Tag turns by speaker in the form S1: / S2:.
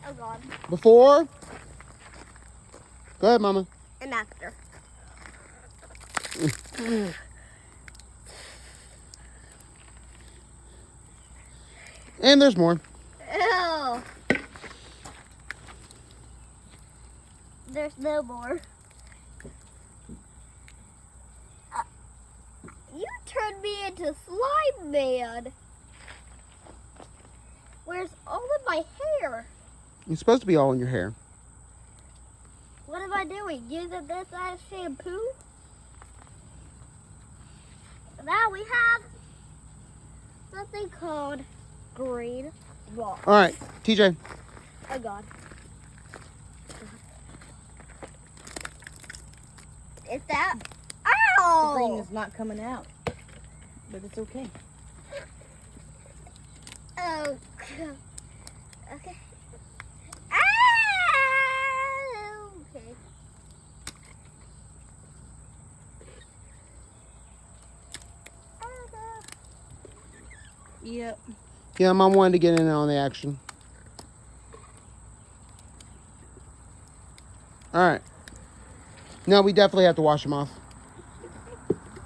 S1: Oh, God.
S2: Before. Go ahead, Mama.
S1: And after.
S2: And there's more.
S1: Ew. There's no more. You turned me into Slime Man. Where's all of my hair?
S2: It's supposed to be all in your hair.
S1: What am I doing? Using this as shampoo? Now we have something called green rock.
S2: All right, TJ.
S1: Oh, God. Is that? Ow!
S3: The green is not coming out, but it's okay.
S1: Oh, okay. Ow! Okay.
S3: Yep.
S2: Yeah, Mom wanted to get in on the action. All right. Now we definitely have to wash them off.